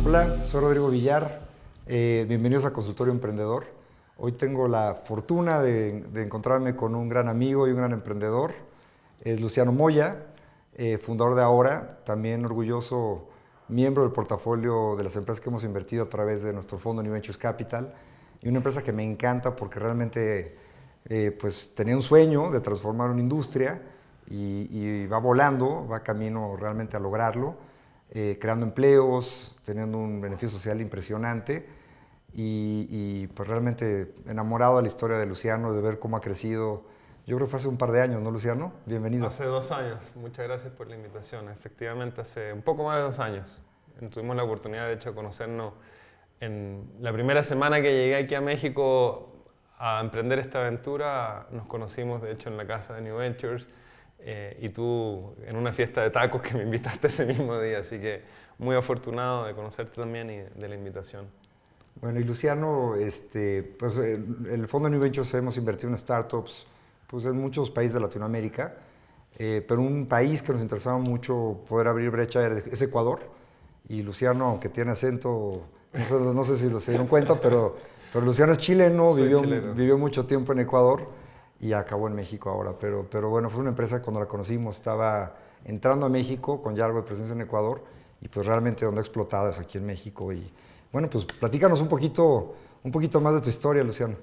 Hola, soy Rodrigo Villar. Bienvenidos a Consultorio Emprendedor. Hoy tengo la fortuna de encontrarme con un gran amigo y un gran emprendedor. Es Luciano Moya, fundador de Ahora, también orgulloso miembro del portafolio de las empresas que hemos invertido a través de nuestro fondo New Ventures Capital, y una empresa que me encanta porque realmente pues tenía un sueño de transformar una industria y va volando, va camino realmente a lograrlo, creando empleos, teniendo un beneficio social impresionante y pues realmente enamorado de la historia de Luciano, de ver cómo ha crecido. Yo creo que fue hace un par de años, ¿no, Luciano? Bienvenido. Hace 2 años, muchas gracias por la invitación. Efectivamente, hace un poco más de 2 años. Tuvimos la oportunidad, de hecho, de conocernos en la primera semana que llegué aquí a México a emprender esta aventura. Nos conocimos, de hecho, en la casa de New Ventures y tú en una fiesta de tacos que me invitaste ese mismo día. Así que muy afortunado de conocerte también y de la invitación. Bueno, y Luciano, pues el fondo New Ventures hemos invertido en startups pues, en muchos países de Latinoamérica, pero un país que nos interesaba mucho poder abrir brecha es Ecuador. Y Luciano, aunque tiene acento, no sé si se dieron cuenta, pero Luciano es chileno, Soy chileno. vivió mucho tiempo en Ecuador y acabó en México ahora. Pero bueno, fue una empresa que cuando la conocimos estaba entrando a México con ya algo de presencia en Ecuador y pues realmente donde ha explotado es aquí en México. Y bueno, pues platícanos un poquito más de tu historia, Luciano.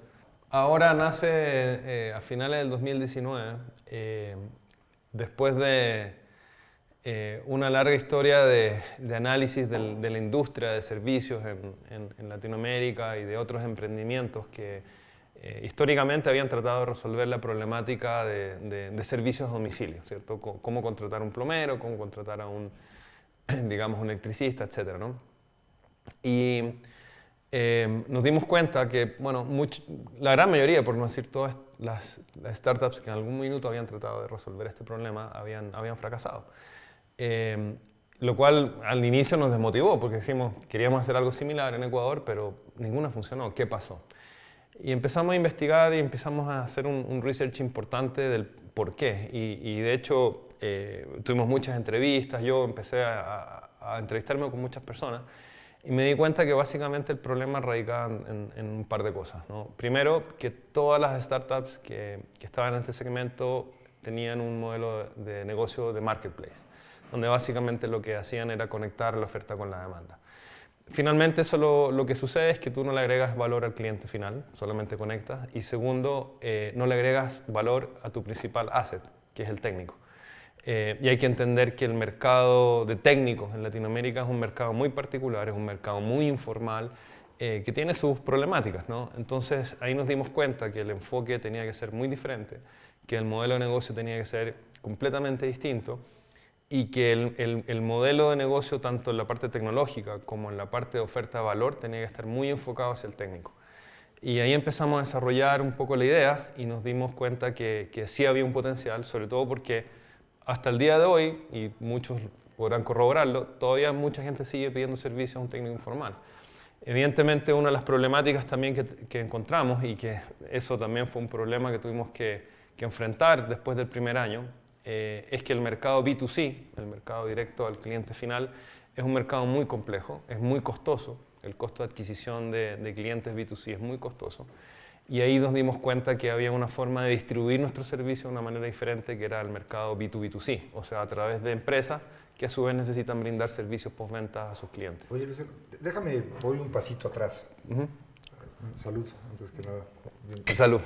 Ahora nace a finales del 2019, después de una larga historia de análisis de la industria de servicios en Latinoamérica y de otros emprendimientos que históricamente habían tratado de resolver la problemática de servicios a domicilio, ¿cierto? Cómo contratar a un plomero, cómo contratar a un, digamos, un electricista, etcétera, ¿no? Y nos dimos cuenta que, bueno, la gran mayoría, por no decir todas las startups que en algún minuto habían tratado de resolver este problema, habían fracasado. Lo cual al inicio nos desmotivó porque decimos, queríamos hacer algo similar en Ecuador, pero ninguna funcionó. ¿Qué pasó? Y empezamos a investigar y empezamos a hacer un research importante del por qué. Y de hecho, tuvimos muchas entrevistas, yo empecé a entrevistarme con muchas personas y me di cuenta que básicamente el problema radicaba en un par de cosas, ¿no? Primero, que todas las startups que estaban en este segmento tenían un modelo de negocio de marketplace, donde básicamente lo que hacían era conectar la oferta con la demanda. Finalmente, eso lo que sucede es que tú no le agregas valor al cliente final, solamente conectas. Y segundo, no le agregas valor a tu principal asset, que es el técnico. Y hay que entender que el mercado de técnicos en Latinoamérica es un mercado muy particular, es un mercado muy informal, que tiene sus problemáticas, ¿no? Entonces ahí nos dimos cuenta que el enfoque tenía que ser muy diferente, que el modelo de negocio tenía que ser completamente distinto y que el modelo de negocio, tanto en la parte tecnológica como en la parte de oferta de valor, tenía que estar muy enfocado hacia el técnico. Y ahí empezamos a desarrollar un poco la idea y nos dimos cuenta que sí había un potencial, sobre todo porque hasta el día de hoy, y muchos podrán corroborarlo, todavía mucha gente sigue pidiendo servicios a un técnico informal. Evidentemente, una de las problemáticas también que encontramos, y que eso también fue un problema que tuvimos que enfrentar después del primer año, es que el mercado B2C, el mercado directo al cliente final, es un mercado muy complejo, es muy costoso. El costo de adquisición de clientes B2C es muy costoso. Y ahí nos dimos cuenta que había una forma de distribuir nuestros servicios de una manera diferente, que era el mercado B2B2C, o sea, a través de empresas que a su vez necesitan brindar servicios postventa a sus clientes. Oye, Luciano, déjame, voy un pasito atrás. Salud, antes que nada. Bien. Salud.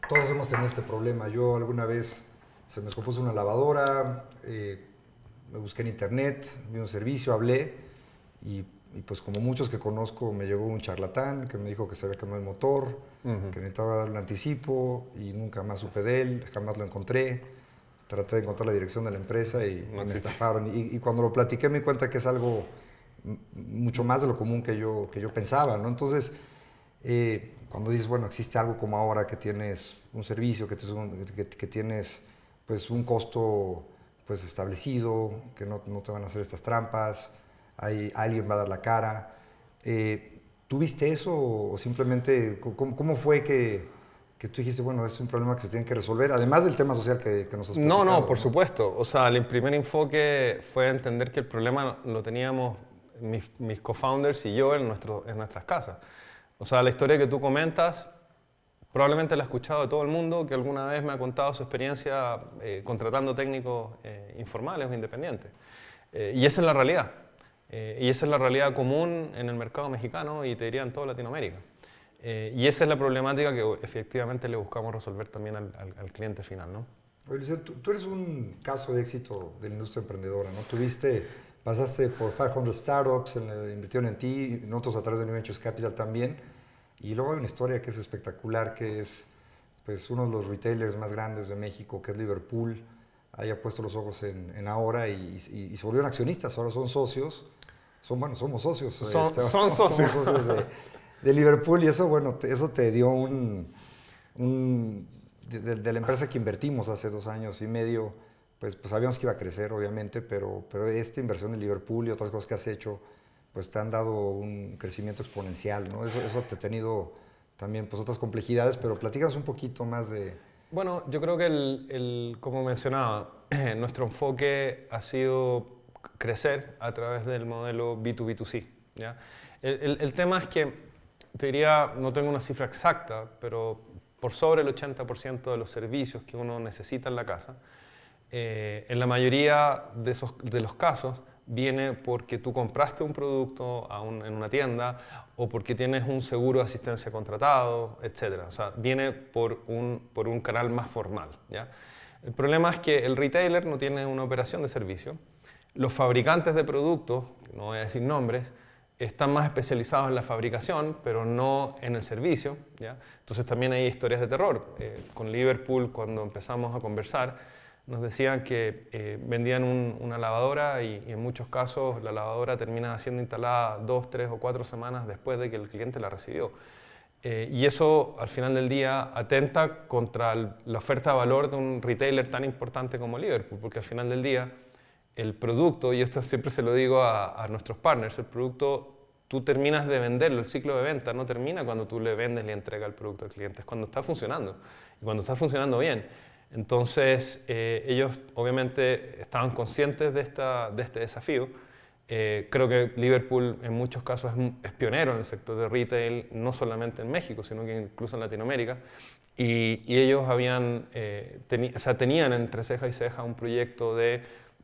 Todos hemos tenido este problema. Yo alguna vez se me descompuso una lavadora, me busqué en internet, vi un servicio, hablé y pues como muchos que conozco me llegó un charlatán que me dijo que se había quemado el motor, que necesitaba darle un anticipo y nunca más supe de él, jamás lo encontré. Traté de encontrar la dirección de la empresa y me estafaron. Y cuando lo platiqué me di cuenta que es algo mucho más de lo común que yo pensaba, ¿no? Entonces, cuando dices, bueno, existe algo como ahora que tienes un servicio, que tienes pues, un costo pues, establecido, que no te van a hacer estas trampas, alguien va a dar la cara. ¿Tú viste eso o simplemente cómo fue que que tú dijiste, bueno, es un problema que se tiene que resolver, además del tema social que nos has No, platicado, por supuesto. O sea, el primer enfoque fue entender que el problema lo teníamos mis co-founders y yo en nuestras casas. O sea, la historia que tú comentas, probablemente la ha escuchado de todo el mundo que alguna vez me ha contado su experiencia contratando técnicos informales o independientes. Y esa es la realidad. Y esa es la realidad común en el mercado mexicano y te diría en toda Latinoamérica. Y esa es la problemática que efectivamente le buscamos resolver también al cliente final, ¿no? Oye, Luciano, tú eres un caso de éxito de la industria emprendedora, ¿no? Pasaste por 500 startups, invirtieron en ti, nosotros a través de New Ventures Capital también, y luego hay una historia que es espectacular, que es pues, uno de los retailers más grandes de México, que es Liverpool, haya puesto los ojos en Ahora y se volvieron accionistas, ahora son socios, somos socios. Son socios. Somos socios de Liverpool y eso, bueno, eso te dio de la empresa que invertimos hace 2 años y medio, pues sabíamos que iba a crecer, obviamente, pero esta inversión de Liverpool y otras cosas que has hecho, pues te han dado un crecimiento exponencial, ¿no? Eso te ha tenido también pues otras complejidades, pero platícanos un poquito más de... Bueno, yo creo que como mencionaba, nuestro enfoque ha sido crecer a través del modelo B2B2C, ¿ya? El tema es que, te diría, no tengo una cifra exacta, pero por sobre el 80% de los servicios que uno necesita en la casa, en la mayoría de los casos, viene porque tú compraste un producto en una tienda o porque tienes un seguro de asistencia contratado, etc. O sea, viene por un canal más formal, ¿ya? El problema es que el retailer no tiene una operación de servicio. Los fabricantes de productos, no voy a decir nombres, están más especializados en la fabricación, pero no en el servicio, ¿ya? Entonces también hay historias de terror. Con Liverpool, cuando empezamos a conversar, nos decían que vendían una lavadora y en muchos casos la lavadora termina siendo instalada 2, 3 o 4 semanas después de que el cliente la recibió. Y eso al final del día atenta contra la oferta de valor de un retailer tan importante como Liverpool, porque al final del día el producto, y esto siempre se lo digo a nuestros partners, el producto tú terminas de venderlo, el ciclo de venta no termina cuando tú le vendes y le entregas el producto al cliente, es cuando está funcionando y cuando está funcionando bien. Entonces, ellos obviamente estaban conscientes de este desafío. Creo que Liverpool en muchos casos es pionero en el sector de retail, no solamente en México, sino que incluso en Latinoamérica. Y ellos tenían entre ceja y ceja un proyecto de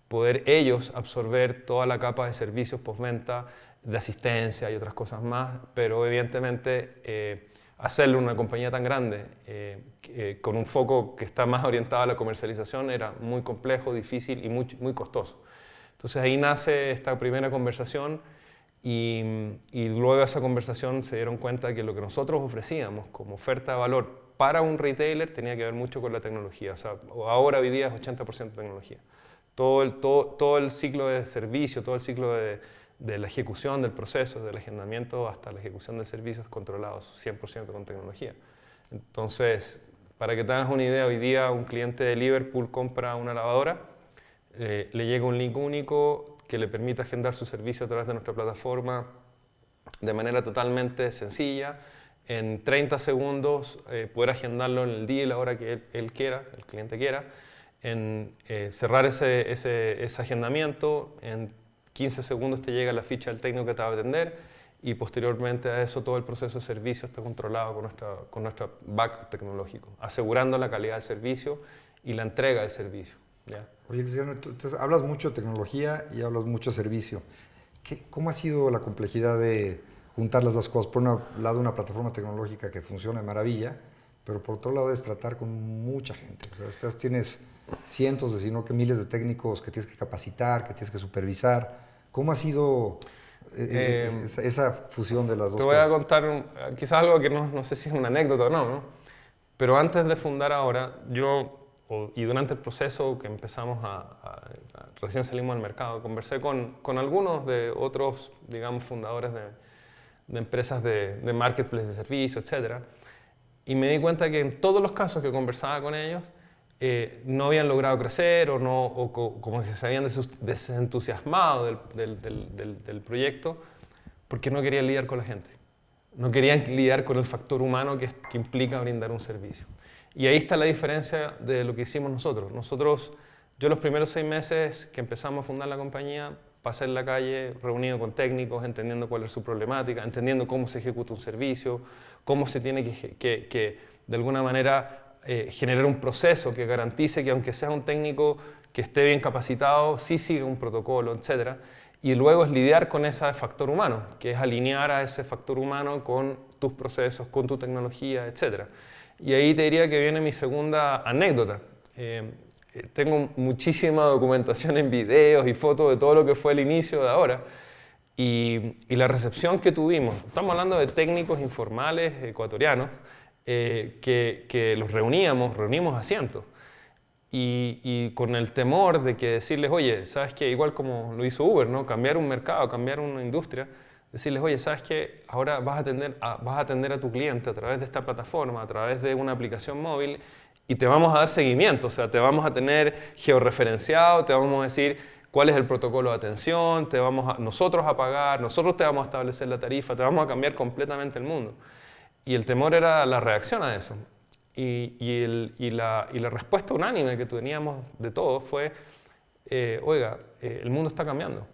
poder ellos absorber toda la capa de servicios postventa, de asistencia y otras cosas más, pero evidentemente hacerlo en una compañía tan grande, con un foco que está más orientado a la comercialización, era muy complejo, difícil y muy costoso. Entonces ahí nace esta primera conversación y luego de esa conversación se dieron cuenta que lo que nosotros ofrecíamos como oferta de valor para un retailer tenía que ver mucho con la tecnología. O sea, ahora hoy día es 80% tecnología. Todo el ciclo de servicio, todo el ciclo de la ejecución del proceso, del agendamiento hasta la ejecución de servicios controlados 100% con tecnología. Entonces, para que te hagas una idea, hoy día un cliente de Liverpool compra una lavadora, le llega un link único que le permite agendar su servicio a través de nuestra plataforma de manera totalmente sencilla, en 30 segundos poder agendarlo en el día y la hora que él quiera, el cliente quiera, en cerrar ese agendamiento, en 15 segundos te llega la ficha del técnico que te va a atender y posteriormente a eso todo el proceso de servicio está controlado con nuestro back tecnológico, asegurando la calidad del servicio y la entrega del servicio, ¿ya? Oye, Luciano, tú hablas mucho de tecnología y hablas mucho de servicio. ¿Cómo ha sido la complejidad de juntar las dos cosas? Por un lado, una plataforma tecnológica que funciona de maravilla, pero por otro lado es tratar con mucha gente. O sea, tienes cientos, si no que miles de técnicos que tienes que capacitar, que tienes que supervisar. ¿Cómo ha sido esa fusión de las dos cosas? Te voy a contar quizás algo que no sé si es una anécdota o no, pero antes de fundar Ahora, y durante el proceso que empezamos recién salimos al mercado, conversé con algunos de otros, digamos, fundadores de empresas de marketplace de servicios, etc. Y me di cuenta que en todos los casos que conversaba con ellos, no habían logrado crecer o como que se habían desentusiasmado del proyecto porque no querían lidiar con la gente. No querían lidiar con el factor humano que implica brindar un servicio. Y ahí está la diferencia de lo que hicimos nosotros. Yo los primeros 6 meses que empezamos a fundar la compañía, pasé en la calle reunido con técnicos, entendiendo cuál es su problemática, entendiendo cómo se ejecuta un servicio, cómo se tiene que de alguna manera generar un proceso que garantice que aunque sea un técnico que esté bien capacitado, sí sigue un protocolo, etc. Y luego es lidiar con ese factor humano, que es alinear a ese factor humano con tus procesos, con tu tecnología, etc. Y ahí te diría que viene mi segunda anécdota. Tengo muchísima documentación en videos y fotos de todo lo que fue el inicio de ahora. Y la recepción que tuvimos, estamos hablando de técnicos informales ecuatorianos, que los reunimos a cientos. Y con el temor de que decirles, oye, ¿sabes qué? Igual como lo hizo Uber, ¿no? Cambiar un mercado, cambiar una industria, decirles, oye, ¿sabes qué? Ahora vas a atender a tu cliente a través de esta plataforma, a través de una aplicación móvil, y te vamos a dar seguimiento, o sea, te vamos a tener georreferenciado, te vamos a decir cuál es el protocolo de atención, nosotros a pagar, nosotros te vamos a establecer la tarifa, te vamos a cambiar completamente el mundo. Y el temor era la reacción a eso. Y la respuesta unánime que teníamos de todos fue, oiga, el mundo está cambiando.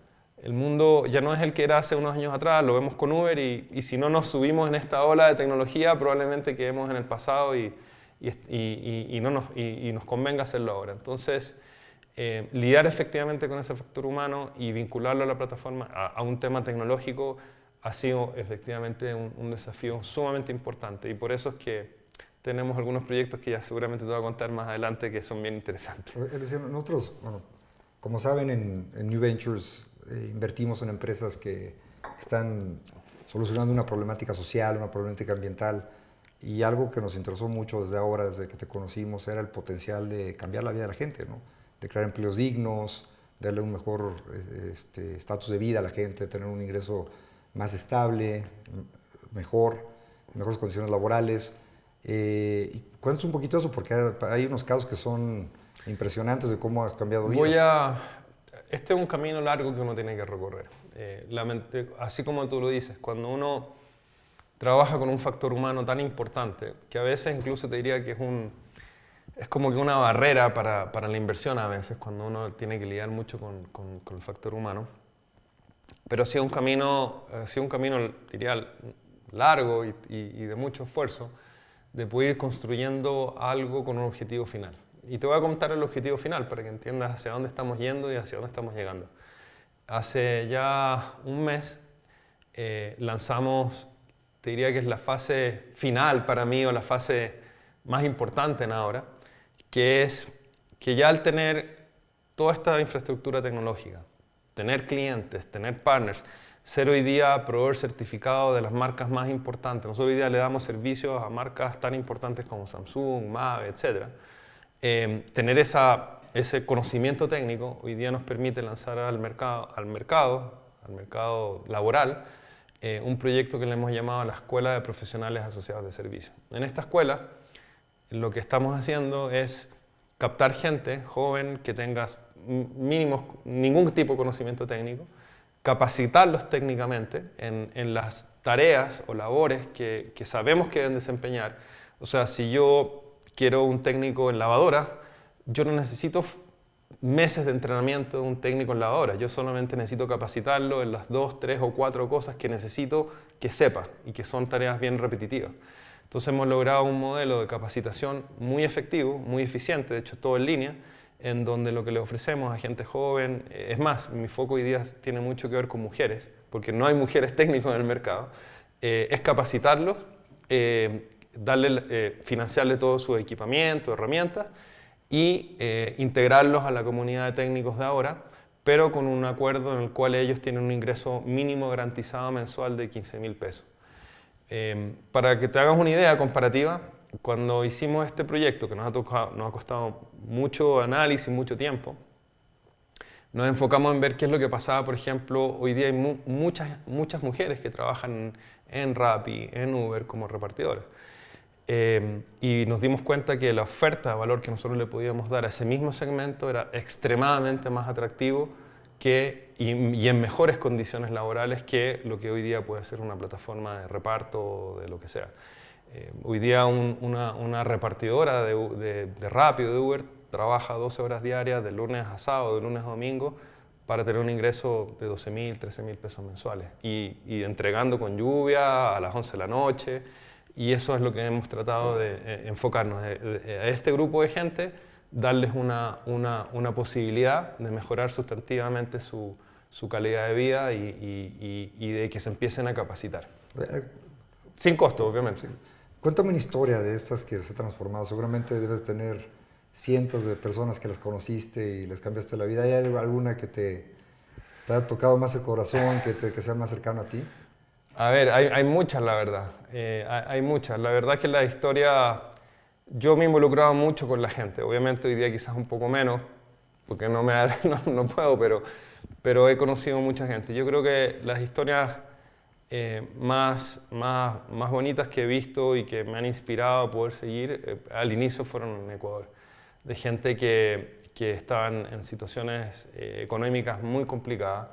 El mundo ya no es el que era hace unos años atrás, lo vemos con Uber y si no nos subimos en esta ola de tecnología, probablemente quedemos en el pasado y nos convenga hacerlo ahora. Entonces, lidiar efectivamente con ese factor humano y vincularlo a la plataforma, a un tema tecnológico, ha sido efectivamente un desafío sumamente importante. Y por eso es que tenemos algunos proyectos que ya seguramente te voy a contar más adelante que son bien interesantes. Luciano, nosotros, bueno, como saben, en New Ventures invertimos en empresas que están solucionando una problemática social, una problemática ambiental. Y algo que nos interesó mucho desde ahora, desde que te conocimos, era el potencial de cambiar la vida de la gente, ¿no? De crear empleos dignos, darle un mejor estatus de vida a la gente, tener un ingreso más estable, mejores condiciones laborales. Y cuéntanos un poquito eso, porque hay unos casos que son impresionantes de cómo has cambiado vidas. Este es un camino largo que uno tiene que recorrer. Así como tú lo dices, cuando uno trabaja con un factor humano tan importante, que a veces incluso te diría que es como que una barrera para la inversión a veces, cuando uno tiene que lidiar mucho con el factor humano. Pero sí es un camino, diría, largo y de mucho esfuerzo, de poder ir construyendo algo con un objetivo final. Y te voy a contar el objetivo final para que entiendas hacia dónde estamos yendo y hacia dónde estamos llegando. Hace ya un mes lanzamos, te diría que es la fase final para mí o la fase más importante en ahora, que es que ya al tener toda esta infraestructura tecnológica, tener clientes, tener partners, ser hoy día proveedor certificado de las marcas más importantes. Nosotros hoy día le damos servicios a marcas tan importantes como Samsung, Mave, etc. Tener ese conocimiento técnico hoy día nos permite lanzar al mercado laboral, un proyecto que le hemos llamado la Escuela de Profesionales Asociados de Servicio. En esta escuela lo que estamos haciendo es captar gente joven que tenga ningún tipo de conocimiento técnico, capacitarlos técnicamente en las tareas o labores que sabemos que deben desempeñar. O sea, si yo quiero un técnico en lavadora, yo no necesito meses de entrenamiento de un técnico en lavadora. Yo solamente necesito capacitarlo en las 2, 3 o 4 cosas que necesito que sepa y que son tareas bien repetitivas. Entonces hemos logrado un modelo de capacitación muy efectivo, muy eficiente, de hecho todo en línea, en donde lo que le ofrecemos a gente joven, es más, mi foco hoy día tiene mucho que ver con mujeres, porque no hay mujeres técnicas en el mercado, es capacitarlos, financiarle todo su equipamiento, herramientas, y integrarlos a la comunidad de técnicos de ahora, pero con un acuerdo en el cual ellos tienen un ingreso mínimo garantizado mensual de 15.000 pesos. Para que te hagas una idea comparativa, cuando hicimos este proyecto, que nos ha costado mucho análisis, mucho tiempo, nos enfocamos en ver qué es lo que pasaba. Por ejemplo, hoy día hay muchas mujeres que trabajan en Rappi, en Uber como repartidoras. Y nos dimos cuenta que la oferta de valor que nosotros le podíamos dar a ese mismo segmento era extremadamente más atractivo y en mejores condiciones laborales que lo que hoy día puede ser una plataforma de reparto o de lo que sea. Hoy día una repartidora de Rappi o de Uber trabaja 12 horas diarias de lunes a sábado, de lunes a domingo, para tener un ingreso de 12.000, 13.000 pesos mensuales. Y entregando con lluvia a las 11 de la noche. Y eso es lo que hemos tratado de enfocarnos. A este grupo de gente, darles una posibilidad de mejorar sustantivamente su calidad de vida y de que se empiecen a capacitar. Sin costo, obviamente. Sí. Cuéntame una historia de estas que se ha transformado. Seguramente debes tener cientos de personas que las conociste y les cambiaste la vida. ¿Hay alguna que te haya tocado más el corazón, que sea más cercano a ti? A ver, hay muchas, la verdad. Hay muchas. La verdad es que la historia, yo me he involucrado mucho con la gente. Obviamente hoy día quizás un poco menos, porque no puedo, pero he conocido mucha gente. Yo creo que las historias más bonitas que he visto y que me han inspirado a poder seguir, al inicio fueron en Ecuador, de gente que estaban en situaciones económicas muy complicadas,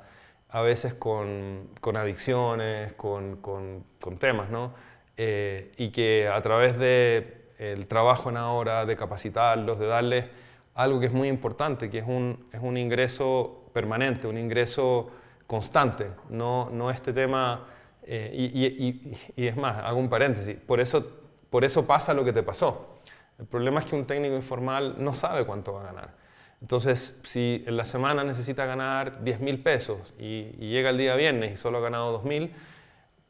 a veces con adicciones, con temas, ¿no? Y que a través del trabajo en ahora, de capacitarlos, de darles algo que es muy importante, que es un ingreso permanente, un ingreso constante, no este tema. Y es más, hago un paréntesis, por eso pasa lo que te pasó. El problema es que un técnico informal no sabe cuánto va a ganar. Entonces, si en la semana necesita ganar 10.000 pesos y llega el día viernes y solo ha ganado 2.000,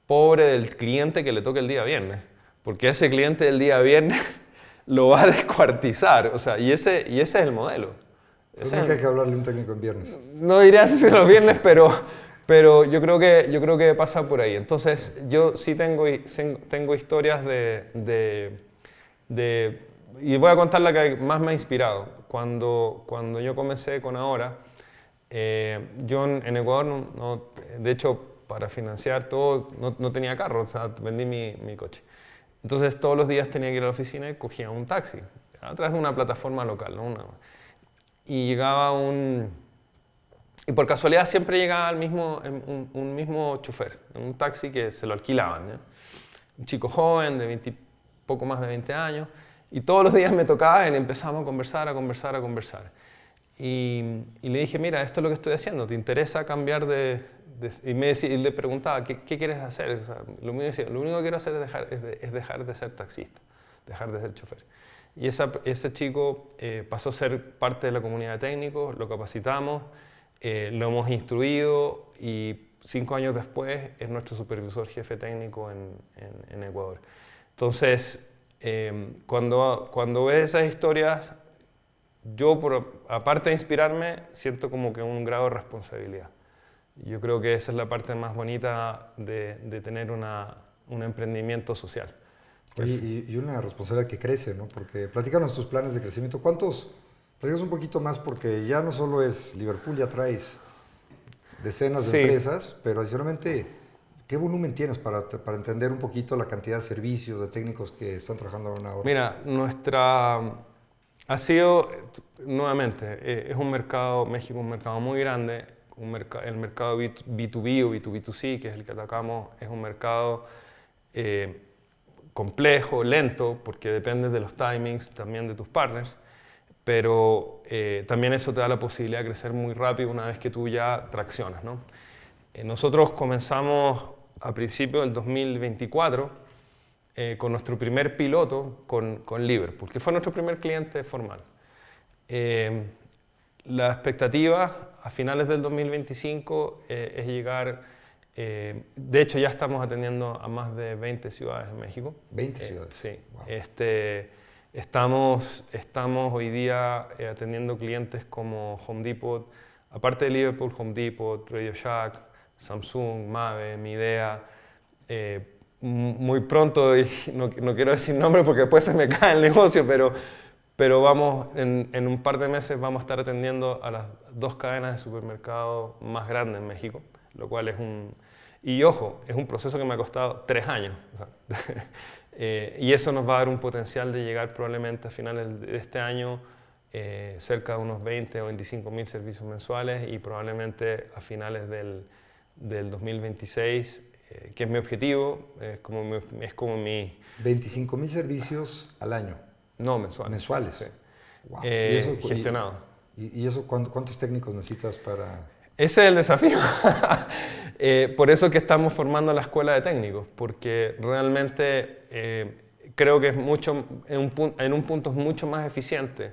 pobre del cliente que le toque el día viernes, porque ese cliente del día viernes lo va a descuartizar, o sea, y ese es el modelo. Entonces nunca hay que hablarle a un técnico en viernes. No diría si los viernes, pero yo creo que pasa por ahí. Entonces, yo sí tengo historias y voy a contar la que más me ha inspirado. Cuando yo comencé con Ahora, yo en Ecuador, de hecho, para financiar todo, no tenía carro, o sea, vendí mi coche. Entonces, todos los días tenía que ir a la oficina y cogía un taxi, a través de una plataforma local, ¿no? Y llegaba y por casualidad siempre llegaba un mismo chofer, un taxi que se lo alquilaban, ¿ya? Un chico joven de poco más de 20 años, y todos los días me tocaba y empezamos a conversar. Y le dije, mira, esto es lo que estoy haciendo, ¿te interesa cambiar y le preguntaba, ¿qué quieres hacer? O sea, lo único que quiero hacer es dejar de ser taxista, dejar de ser chofer. Y ese chico pasó a ser parte de la comunidad de técnicos, lo capacitamos, lo hemos instruido y 5 años después es nuestro supervisor jefe técnico en Ecuador. Entonces, cuando ves esas historias, yo, aparte de inspirarme, siento como que un grado de responsabilidad. Yo creo que esa es la parte más bonita de tener un emprendimiento social. Oye, y una responsabilidad que crece, ¿no? Porque platícanos tus planes de crecimiento. Platícanos un poquito más, porque ya no solo es Liverpool, ya traes decenas de empresas, pero adicionalmente, ¿qué volumen tienes para entender un poquito la cantidad de servicios, de técnicos que están trabajando ahora? Mira, ha sido, nuevamente, es un mercado, México es un mercado muy grande, el mercado B2B o B2B2C, que es el que atacamos, es un mercado complejo, lento, porque depende de los timings también de tus partners, pero también eso te da la posibilidad de crecer muy rápido una vez que tú ya traccionas, ¿no? Nosotros comenzamos a principios del 2024 con nuestro primer piloto con Liverpool, que fue nuestro primer cliente formal. La expectativa a finales del 2025 es llegar, de hecho ya estamos atendiendo a más de 20 ciudades en México. 20 ciudades. Sí. Wow. Estamos hoy día atendiendo clientes como Home Depot, aparte de Liverpool, Home Depot, Radio Shack, Samsung, Mave, Midea. Muy pronto, y no quiero decir nombre porque después se me cae el negocio, pero vamos, en un par de meses vamos a estar atendiendo a las 2 cadenas de supermercados más grandes en México, lo cual es y ojo, es un proceso que me ha costado 3 años. O sea, y eso nos va a dar un potencial de llegar probablemente a finales de este año cerca de unos 20 o 25.000 servicios mensuales y probablemente a finales del 2026 que es mi objetivo, es como mi... 25,000 servicios al año. No, mensuales. Mensuales. Sí. Wow. Gestionado. ¿Y eso cuántos técnicos necesitas para...? Ese es el desafío. Por eso que estamos formando la escuela de técnicos, porque realmente creo que es en un punto es mucho más eficiente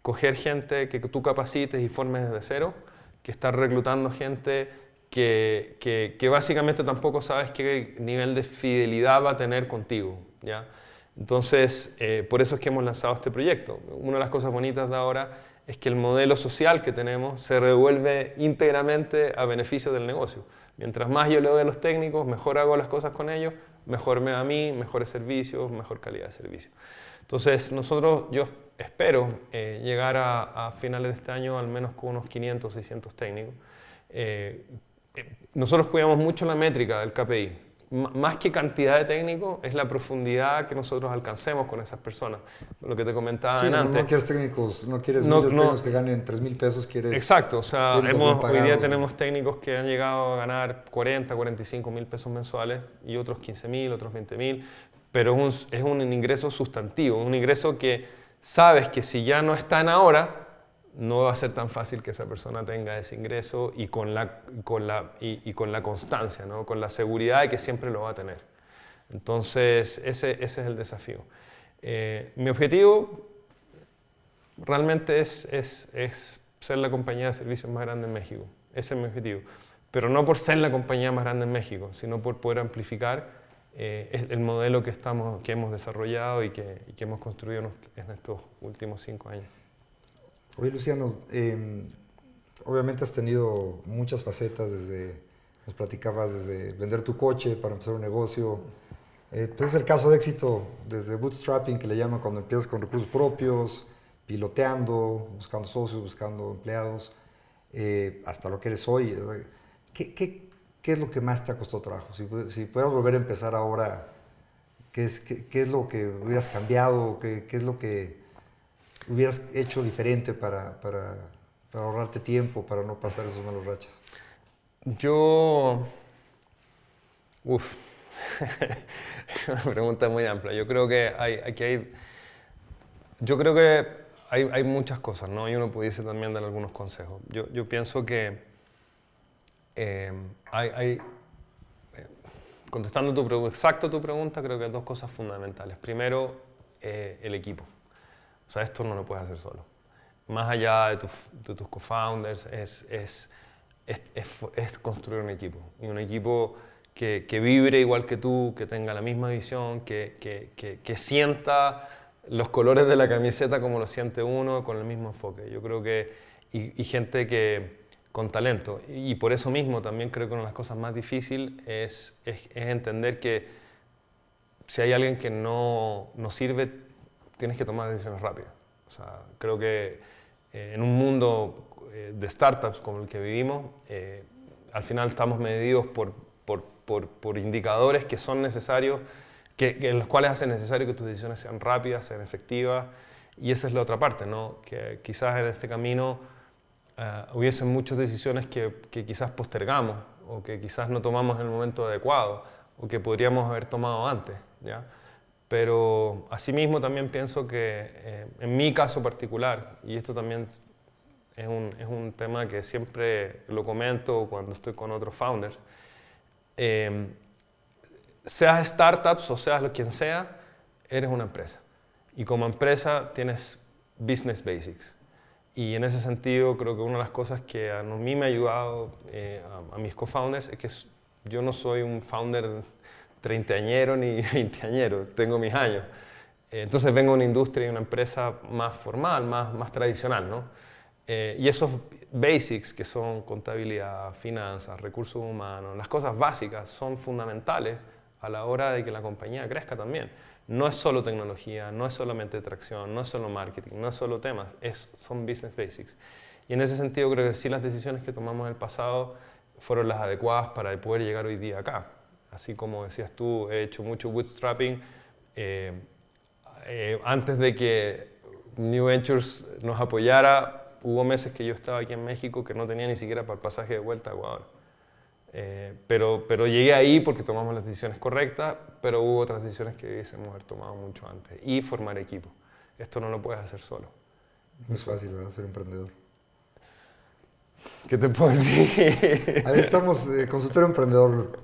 coger gente que tú capacites y formes desde cero, que estar reclutando gente que básicamente tampoco sabes qué nivel de fidelidad va a tener contigo, ¿ya? Entonces, por eso es que hemos lanzado este proyecto. Una de las cosas bonitas de ahora es que el modelo social que tenemos se revuelve íntegramente a beneficio del negocio. Mientras más yo le doy a los técnicos, mejor hago las cosas con ellos, mejor me va a mí, mejores servicios, mejor calidad de servicio. Entonces, yo espero llegar a finales de este año al menos con unos 500, 600 técnicos. Nosotros cuidamos mucho la métrica del KPI. Más que cantidad de técnicos, es la profundidad que nosotros alcancemos con esas personas. Lo que te comentaba antes. No quieres técnicos, no quieres técnicos que ganen 3,000 pesos, quieres... Exacto, o sea, hoy día tenemos técnicos que han llegado a ganar 40, 45 mil pesos mensuales y otros 15,000, otros 20,000, pero es un ingreso sustantivo, un ingreso que sabes que si ya no están ahora, no va a ser tan fácil que esa persona tenga ese ingreso y con la constancia, ¿no? Con la seguridad de que siempre lo va a tener. Entonces, ese es el desafío. Mi objetivo realmente es ser la compañía de servicios más grande en México. Ese es mi objetivo. Pero no por ser la compañía más grande en México, sino por poder amplificar el modelo que hemos desarrollado y que hemos construido en estos últimos 5 años. Oye, Luciano, obviamente has tenido muchas facetas, nos platicabas desde vender tu coche para empezar un negocio. Pues es el caso de éxito desde bootstrapping, que le llaman cuando empiezas con recursos propios, piloteando, buscando socios, buscando empleados, hasta lo que eres hoy. ¿Qué es lo que más te ha costado trabajo? Si pudieras volver a empezar ahora, ¿qué es lo que hubieras cambiado? ¿Qué es lo que hubieras hecho diferente para ahorrarte tiempo, para no pasar esos malos rachas? Es una pregunta muy amplia. Yo creo que hay muchas cosas, ¿no? Y uno pudiese también dar algunos consejos. Yo pienso que contestando tu pregunta, creo que hay 2 cosas fundamentales. Primero, el equipo. O sea, esto no lo puedes hacer solo. Más allá de tus co-founders, es construir un equipo. Y un equipo que vibre igual que tú, que tenga la misma visión, que sienta los colores de la camiseta como lo siente uno, con el mismo enfoque. Yo creo que... Y gente con talento. Y por eso mismo también creo que una de las cosas más difíciles es entender que si hay alguien que no sirve, tienes que tomar decisiones rápidas. O sea, creo que en un mundo de startups como el que vivimos, al final estamos medidos por indicadores que son necesarios, en los cuales hace necesario que tus decisiones sean rápidas, sean efectivas, y esa es la otra parte, ¿no? Que quizás en este camino hubiesen muchas decisiones que quizás postergamos, o que quizás no tomamos en el momento adecuado, o que podríamos haber tomado antes, ¿ya? Pero asimismo también pienso que en mi caso particular, y esto también es un tema que siempre lo comento cuando estoy con otros founders, seas startups o seas quien sea, eres una empresa. Y como empresa tienes business basics. Y en ese sentido creo que una de las cosas que a mí me ha ayudado a mis co-founders es que yo no soy un founder treintañero ni veinteañero, tengo mis años. Entonces vengo de una industria y una empresa más formal, más tradicional, ¿no? Y esos basics que son contabilidad, finanzas, recursos humanos, las cosas básicas son fundamentales a la hora de que la compañía crezca también. No es solo tecnología, no es solamente tracción, no es solo marketing, no es solo temas, son business basics. Y en ese sentido creo que sí las decisiones que tomamos en el pasado fueron las adecuadas para poder llegar hoy día acá. Así como decías tú, he hecho mucho bootstrapping. Antes de que New Ventures nos apoyara, hubo meses que yo estaba aquí en México que no tenía ni siquiera para el pasaje de vuelta a Ecuador. Pero llegué ahí porque tomamos las decisiones correctas, pero hubo otras decisiones que debiésemos haber tomado mucho antes. Y formar equipo. Esto no lo puedes hacer solo. No es fácil, ¿verdad? Ser emprendedor. ¿Qué te puedo decir? Ahí estamos, Consultorio Emprendedor,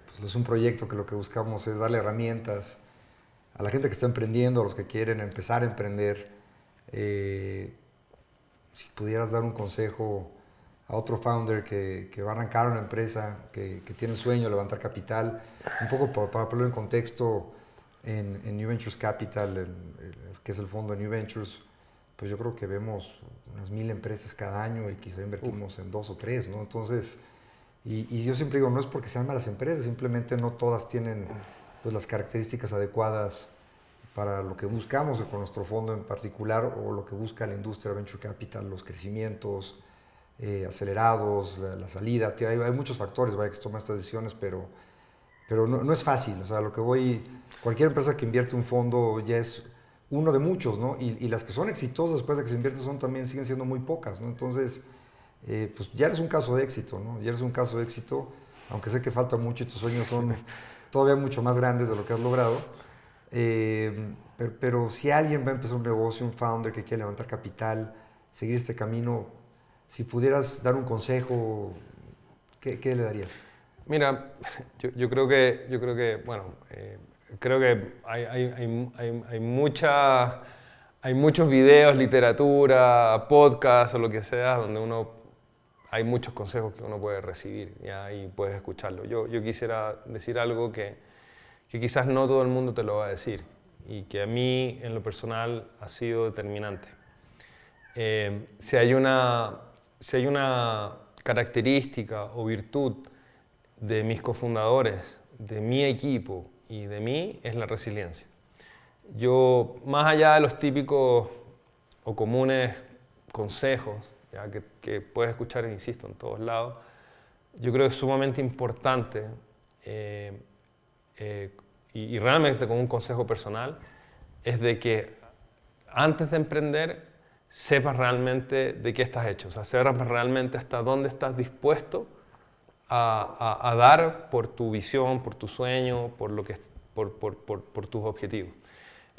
pues es un proyecto que lo que buscamos es darle herramientas a la gente que está emprendiendo, a los que quieren empezar a emprender. Si pudieras dar un consejo a otro founder que va a arrancar una empresa, que tiene el sueño de levantar capital, un poco para ponerlo en contexto, en New Ventures Capital, que es el fondo de New Ventures, pues yo creo que vemos unas 1000 empresas cada año y quizá invertimos en 2 o 3, ¿no? Entonces, y yo siempre digo, no es porque sean malas empresas, simplemente no todas tienen pues, las características adecuadas para lo que buscamos con nuestro fondo en particular o lo que busca la industria de Venture Capital, los crecimientos acelerados, la salida. Hay muchos factores que toman estas decisiones, pero no es fácil. O sea, lo que cualquier empresa que invierte un fondo ya es uno de muchos, ¿no? Y las que son exitosas después de que se invierte también siguen siendo muy pocas, ¿no? Entonces, pues ya eres un caso de éxito, ¿no? Ya eres un caso de éxito, aunque sé que falta mucho y tus sueños son todavía mucho más grandes de lo que has logrado. Pero si alguien va a empezar un negocio, un founder que quiere levantar capital, seguir este camino, si pudieras dar un consejo, ¿qué le darías? Mira, yo creo que bueno, creo que hay muchos videos, literatura, podcasts o lo que sea, donde hay muchos consejos que uno puede recibir, ¿ya? Y puedes escucharlo. Yo quisiera decir algo que quizás no todo el mundo te lo va a decir y que a mí, en lo personal, ha sido determinante. Si hay una característica o virtud de mis cofundadores, de mi equipo y de mí, es la resiliencia. Yo, más allá de los típicos o comunes consejos, ¿ya? Que puedes escuchar, insisto, en todos lados, yo creo que es sumamente importante y realmente como un consejo personal, es de que antes de emprender sepas realmente de qué estás hecho, o sea, sepas realmente hasta dónde estás dispuesto a dar por tu visión, por tu sueño, por tus objetivos.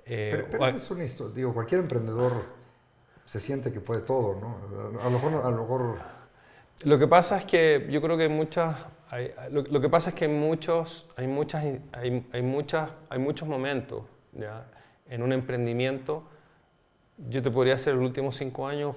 Pero esa es una historia, digo, cualquier emprendedor se siente que puede todo, ¿no? A lo mejor... Lo que pasa es que yo creo que hay muchos momentos, ¿ya? En un emprendimiento. Yo te podría decir, los últimos 5 años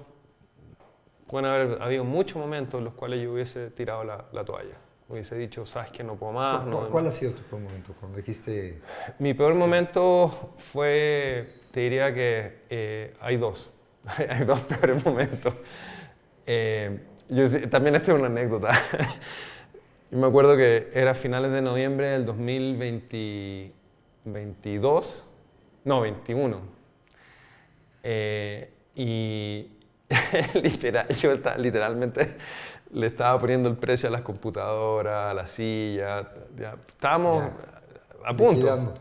pueden haber habido muchos momentos en los cuales yo hubiese tirado la toalla. Hubiese dicho, sabes que no puedo más. ¿Cuál ha sido tu peor momento? Cuando dijiste... Mi peor momento fue, te diría que hay dos. Hay dos peores momentos. También esta es una anécdota. Yo me acuerdo que era finales de noviembre del 2022, no, 21. Y yo literalmente le estaba poniendo el precio a las computadoras, a la silla, ya, estábamos a punto.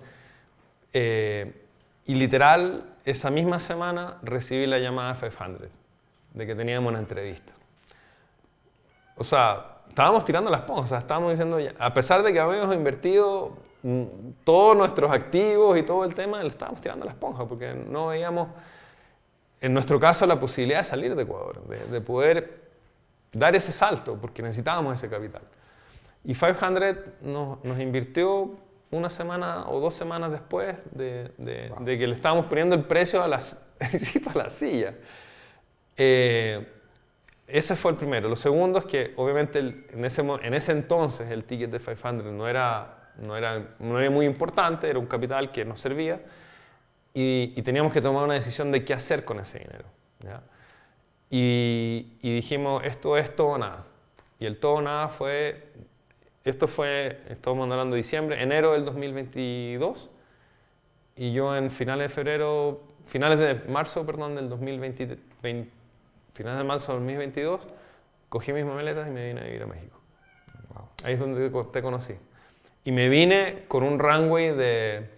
Y literal, esa misma semana recibí la llamada de 500 de que teníamos una entrevista. O sea, estábamos tirando la esponja, o sea, estábamos diciendo, a pesar de que habíamos invertido todos nuestros activos y todo el tema, le estábamos tirando la esponja porque no veíamos, en nuestro caso, la posibilidad de salir de Ecuador, de poder dar ese salto, porque necesitábamos ese capital. Y 500 nos invirtió una semana o 2 semanas después de que le estábamos poniendo el precio a la silla. Ese fue el primero. Lo segundo es que, obviamente, en ese entonces el ticket de 500 no era muy importante, era un capital que nos servía y teníamos que tomar una decisión de qué hacer con ese dinero, ¿ya? Y dijimos, esto es todo o nada. Y el todo o nada estamos hablando de diciembre, enero del 2022, y yo en finales de marzo, del 2020, finales de marzo del 2022, cogí mis maletas y me vine a vivir a México. Wow. Ahí es donde te conocí. Y me vine con un runway de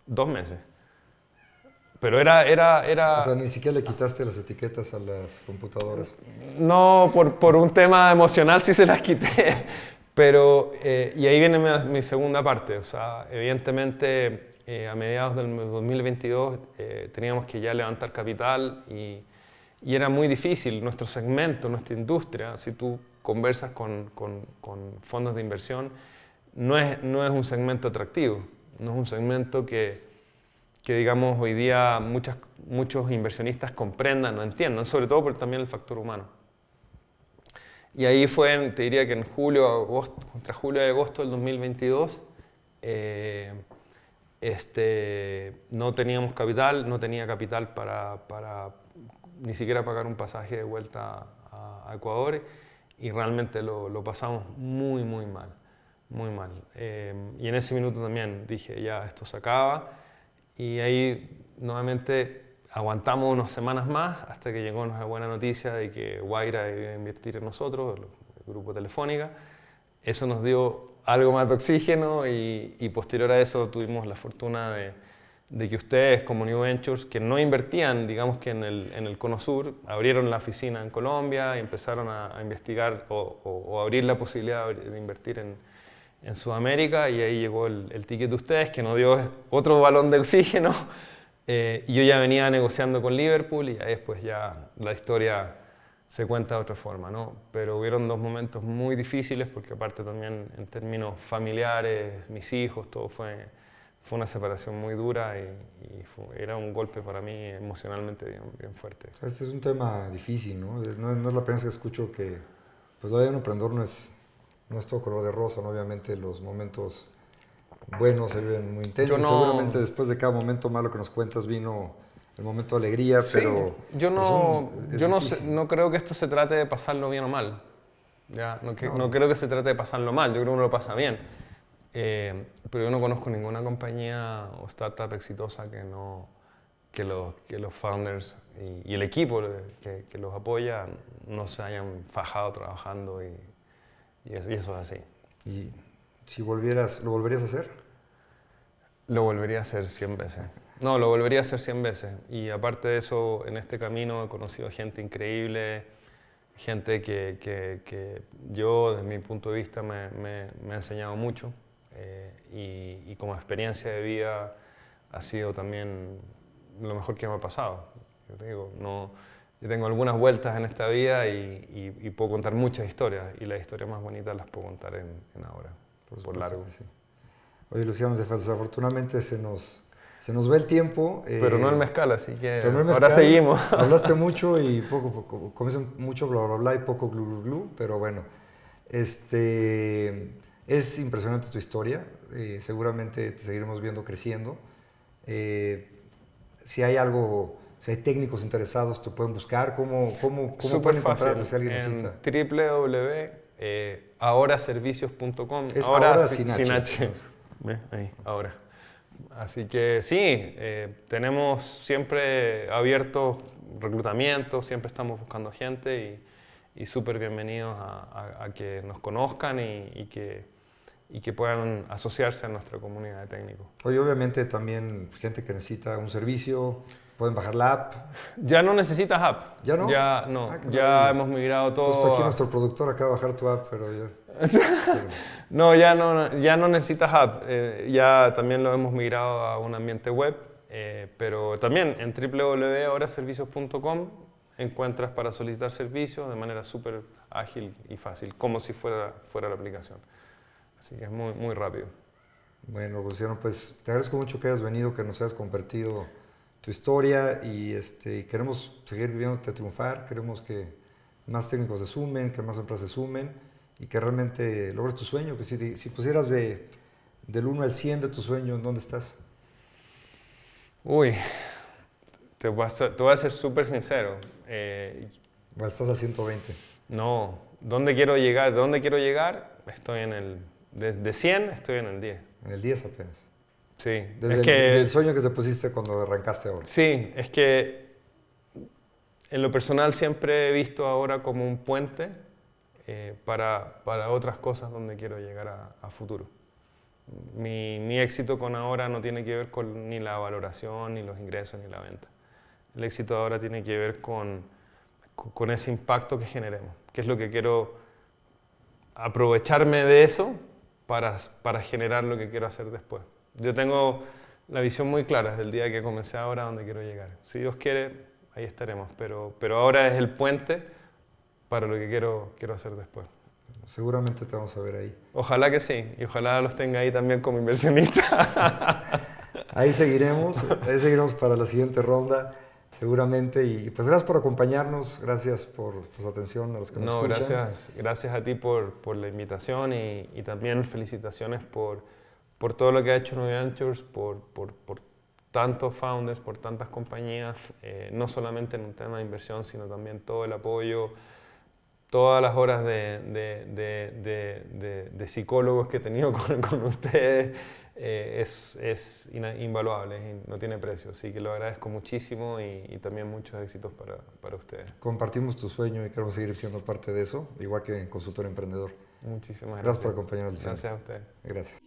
2 meses. Pero era... O sea, ni siquiera le quitaste las etiquetas a las computadoras. No, por un tema emocional sí se las quité. Pero, y ahí viene mi segunda parte, o sea, evidentemente a mediados del 2022 teníamos que ya levantar capital y era muy difícil. Nuestro segmento, nuestra industria, si tú conversas con fondos de inversión, no es un segmento atractivo, no es un segmento que digamos hoy día muchos inversionistas comprendan o entiendan, sobre todo por también el factor humano. Y ahí fue, te diría que en entre julio y agosto del 2022, no teníamos capital, no tenía capital para ni siquiera pagar un pasaje de vuelta a Ecuador y realmente lo pasamos muy, muy mal, muy mal. Y en ese minuto también dije, ya, esto se acaba. Y ahí nuevamente aguantamos unas semanas más hasta que llegó una buena noticia de que Guaira iba a invertir en nosotros, el grupo Telefónica. Eso nos dio algo más de oxígeno y posterior a eso tuvimos la fortuna de que ustedes como New Ventures, que no invertían, digamos que en el Cono Sur, abrieron la oficina en Colombia y empezaron a investigar o abrir la posibilidad de invertir en Sudamérica, y ahí llegó el ticket de ustedes que nos dio otro balón de oxígeno. Y yo ya venía negociando con Liverpool y ahí después ya la historia se cuenta de otra forma, ¿no? Pero hubieron 2 momentos muy difíciles porque aparte también en términos familiares, mis hijos, todo fue una separación muy dura y era un golpe para mí emocionalmente bien fuerte. Este es un tema difícil, ¿no? No es la primera vez que escucho que pues la vida de un emprendedor no es todo color de rosa, ¿no? Obviamente los momentos buenos se viven muy intensos. Seguramente después de cada momento malo que nos cuentas vino el momento de alegría, sí, pero yo no creo que esto se trate de pasarlo bien o mal. ¿Ya? No creo que se trate de pasarlo mal, yo creo que uno lo pasa bien. Pero yo no conozco ninguna compañía o startup exitosa que los founders y el equipo que los apoya no se hayan fajado trabajando y eso es así. ¿Y si volvieras, lo volverías a hacer? Lo volvería a hacer 100 veces. No, lo volvería a hacer 100 veces. Y aparte de eso, en este camino he conocido gente increíble, gente que yo, desde mi punto de vista, me ha enseñado mucho. Y como experiencia de vida ha sido también lo mejor que me ha pasado. Yo te digo, yo tengo algunas vueltas en esta vida y puedo contar muchas historias, y las historias más bonitas las puedo contar en ahora, por largo. Sí. Oye, Luciano, desafortunadamente se nos va el tiempo. Pero no el mezcal, así que no ahora seguimos. Hablaste mucho y poco, comienza mucho bla bla bla y poco glu glu glu, pero bueno, es impresionante tu historia. Seguramente te seguiremos viendo creciendo. Si hay técnicos interesados, te pueden buscar. ¿Cómo pueden encontrarte si alguien necesita? www.ahoraservicios.com. Ahora sin H. Ahí, ahora. Así que sí, tenemos siempre abiertos reclutamientos, siempre estamos buscando gente y súper bienvenidos a que nos conozcan y que puedan asociarse a nuestra comunidad de técnicos. Oye, obviamente también gente que necesita un servicio, pueden bajar la app. Ya no necesitas app. ¿Ya no? Ya no, ya hemos migrado todo. Justo aquí nuestro productor acaba de bajar tu app, pero ya... No, ya no necesitas app. Ya también lo hemos migrado a un ambiente web, pero también en www.ahoraservicios.com encuentras para solicitar servicios de manera súper ágil y fácil, como si fuera la aplicación. Así que es muy, muy rápido. Bueno, Luciano, pues te agradezco mucho que hayas venido, que nos hayas compartido tu historia y queremos seguir viviéndote triunfar, queremos que más técnicos se sumen, que más empresas se sumen y que realmente logres tu sueño, que si pusieras del 1 al 100 de tu sueño, ¿en dónde estás? Uy, te voy a ser súper sincero. Estás al 120. No, ¿dónde quiero llegar? ¿De dónde quiero llegar? Estoy de 100 estoy en el 10. En el 10 apenas. Sí. Desde el sueño que te pusiste cuando arrancaste ahora. Sí, es que en lo personal siempre he visto ahora como un puente para otras cosas donde quiero llegar a futuro. Mi éxito con ahora no tiene que ver con ni la valoración, ni los ingresos, ni la venta. El éxito ahora tiene que ver con ese impacto que generemos, que es lo que quiero aprovecharme de eso para generar lo que quiero hacer después. Yo tengo la visión muy clara desde el día que comencé ahora a dónde quiero llegar. Si Dios quiere, ahí estaremos, pero ahora es el puente para lo que quiero hacer después. Seguramente te vamos a ver ahí. Ojalá que sí, y ojalá los tenga ahí también como inversionista. Ahí seguiremos para la siguiente ronda, seguramente. Y pues gracias por acompañarnos, gracias por su atención a los que nos escuchan. Gracias a ti por la invitación y también felicitaciones por todo lo que ha hecho New Ventures, por tantos founders, por tantas compañías, no solamente en un tema de inversión, sino también todo el apoyo, todas las horas de psicólogos que he tenido con ustedes, es invaluable, no tiene precio. Así que lo agradezco muchísimo y también muchos éxitos para ustedes. Compartimos tu sueño y queremos seguir siendo parte de eso, igual que Consultor Emprendedor. Muchísimas gracias. Gracias por acompañarnos. Gracias a ustedes. Gracias.